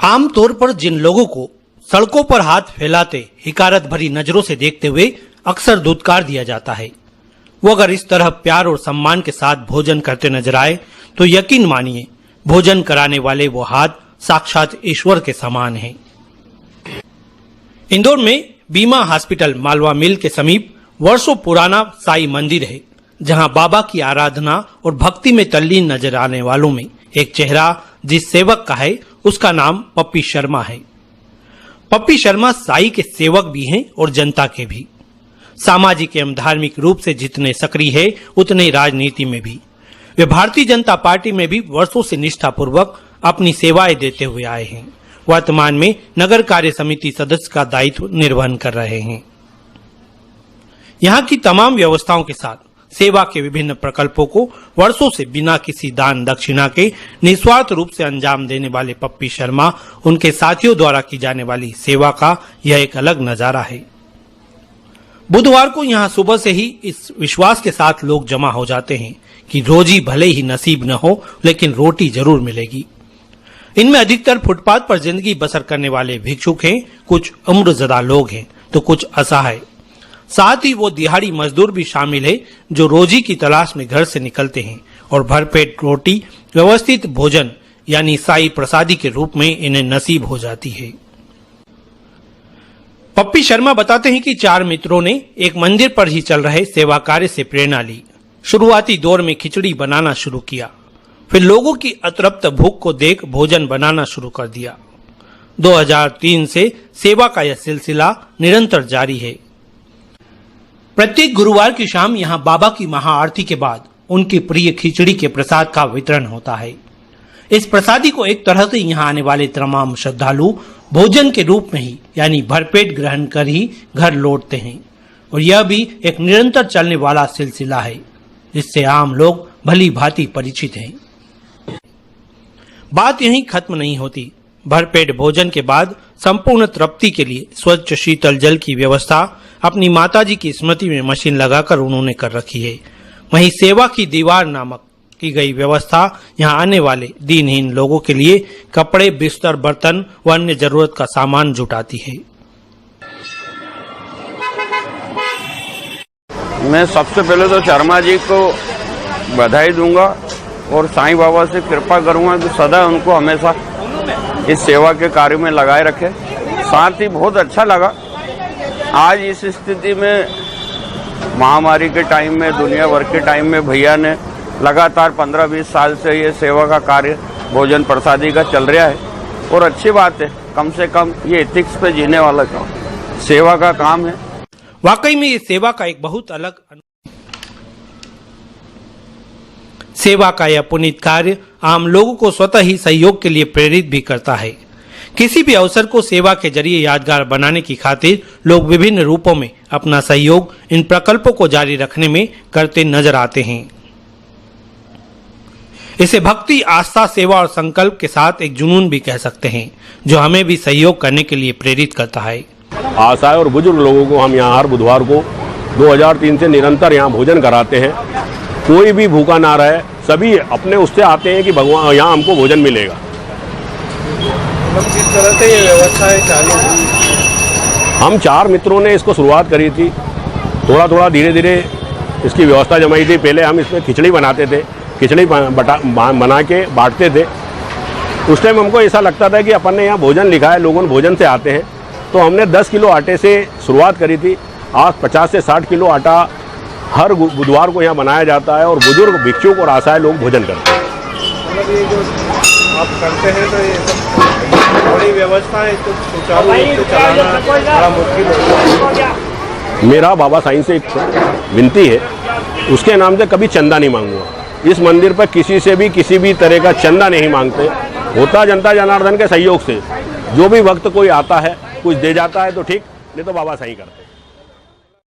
आमतौर पर जिन लोगों को सड़कों पर हाथ फैलाते हिकारत भरी नजरों से देखते हुए अक्सर धुतकार दिया जाता है, वो अगर इस तरह प्यार और सम्मान के साथ भोजन करते नजर आए तो यकीन मानिए भोजन कराने वाले वो हाथ साक्षात ईश्वर के समान हैं। इंदौर में बीमा हॉस्पिटल मालवा मिल के समीप वर्षों पुराना साई मंदिर है, जहां बाबा की आराधना और भक्ति में तल्लीन नजर आने वालों में एक चेहरा जिस सेवक का है उसका नाम पप्पी शर्मा है। पप्पी शर्मा साई के सेवक भी हैं और जनता के भी। सामाजिक एवं धार्मिक रूप से जितने सक्रिय है उतने राजनीति में भी। वे भारतीय जनता पार्टी में भी वर्षों से निष्ठापूर्वक अपनी सेवाएं देते हुए आए हैं। वर्तमान में नगर कार्य समिति सदस्य का दायित्व निर्वहन कर रहे हैं। यहाँ की तमाम व्यवस्थाओं के साथ सेवा के विभिन्न प्रकल्पों को वर्षों से बिना किसी दान दक्षिणा के निस्वार्थ रूप से अंजाम देने वाले पप्पी शर्मा उनके साथियों द्वारा की जाने वाली सेवा का यह एक अलग नजारा है। बुधवार को यहाँ सुबह से ही इस विश्वास के साथ लोग जमा हो जाते हैं कि रोजी भले ही नसीब न हो लेकिन रोटी जरूर मिलेगी। इनमें अधिकतर फुटपाथ पर जिंदगी बसर करने वाले भिक्षुक हैं, कुछ उम्रज़दा लोग हैं तो कुछ असहाय। साथ ही वो दिहाड़ी मजदूर भी शामिल है जो रोजी की तलाश में घर से निकलते हैं और भरपेट रोटी व्यवस्थित भोजन यानी साई प्रसादी के रूप में इन्हें नसीब हो जाती है। पप्पी शर्मा बताते हैं कि 4 मित्रों ने एक मंदिर पर ही चल रहे सेवा कार्य से प्रेरणा ली। शुरुआती दौर में खिचड़ी बनाना शुरू किया, फिर लोगों की अतृप्त भूख को देख भोजन बनाना शुरू कर दिया। 2003 से सेवा का यह सिलसिला निरंतर जारी है। प्रत्येक गुरुवार की शाम यहाँ बाबा की महाआरती के बाद उनकी प्रिय खिचड़ी के प्रसाद का वितरण होता है। इस प्रसादी को एक तरह से यहाँ आने वाले तमाम श्रद्धालु भोजन के रूप में ही यानी भरपेट ग्रहण कर ही घर लौटते हैं और यह भी एक निरंतर चलने वाला सिलसिला है जिससे आम लोग भली भांति परिचित हैं। बात यहीं खत्म नहीं होती। भरपेट भोजन के बाद संपूर्ण तृप्ति के लिए स्वच्छ शीतल जल की व्यवस्था अपनी माताजी की स्मृति में मशीन लगाकर उन्होंने कर रखी है। वहीं सेवा की दीवार नामक की गई व्यवस्था यहाँ आने वाले दीनहीन लोगों के लिए कपड़े, बिस्तर, बर्तन व अन्य जरूरत का सामान जुटाती है। मैं सबसे पहले तो शर्मा जी को बधाई दूंगा और साईं बाबा से कृपा करूंगा कि सदा उनको हमेशा इस सेवा के कार्य में लगाए रखे। साथ ही बहुत अच्छा लगा आज इस स्थिति में महामारी के टाइम में, दुनिया भर के टाइम में भैया ने लगातार 15-20 साल से ये सेवा का कार्य भोजन प्रसादी का चल रहा है और अच्छी बात है। कम से कम ये एथिक्स पे जीने वाला सेवा का काम है। वाकई में ये सेवा का एक बहुत अलग सेवा का यह पुनीत कार्य आम लोगों को स्वतः ही सहयोग के लिए प्रेरित भी करता है। किसी भी अवसर को सेवा के जरिए यादगार बनाने की खातिर लोग विभिन्न रूपों में अपना सहयोग इन प्रकल्पों को जारी रखने में करते नजर आते हैं। इसे भक्ति, आस्था, सेवा और संकल्प के साथ एक जुनून भी कह सकते हैं जो हमें भी सहयोग करने के लिए प्रेरित करता है। असहाय और बुजुर्ग लोगों को हम यहाँ हर बुधवार को 2003 से निरंतर यहाँ भोजन कराते हैं। कोई भी भूखा ना रहे, सभी अपने उससे आते हैं कि भगवान यहाँ हमको भोजन मिलेगा। किस तरह से ये व्यवस्था है चालू? हम 4 मित्रों ने इसको शुरुआत करी थी। थोड़ा धीरे धीरे इसकी व्यवस्था जमाई थी। पहले हम इसमें खिचड़ी बनाते थे, खिचड़ी बना के बांटते थे। उस टाइम हमको ऐसा लगता था कि अपन ने यहाँ भोजन लिखा है, लोगों भोजन से आते हैं, तो हमने 10 किलो आटे से शुरुआत करी थी। आज 50 से 60 किलो आटा हर बुधवार को यहाँ बनाया जाता है और बुजुर्ग, भिक्षुक और असहाय लोग भोजन करते हैं। मतलब ये जो आप करते हैं तो ये सब बड़ी व्यवस्था है, तो सुचारू रूप से चलाना बड़ा मुश्किल होता है। मेरा बाबा साईं से एक विनती है, उसके नाम से कभी चंदा नहीं मांगूंगा। इस मंदिर पर किसी से भी किसी भी तरह का चंदा नहीं मांगते। होता जनता जनार्दन के सहयोग से जो भी वक्त कोई आता है कुछ दे जाता है तो ठीक, नहीं तो बाबा साईं करते हैं।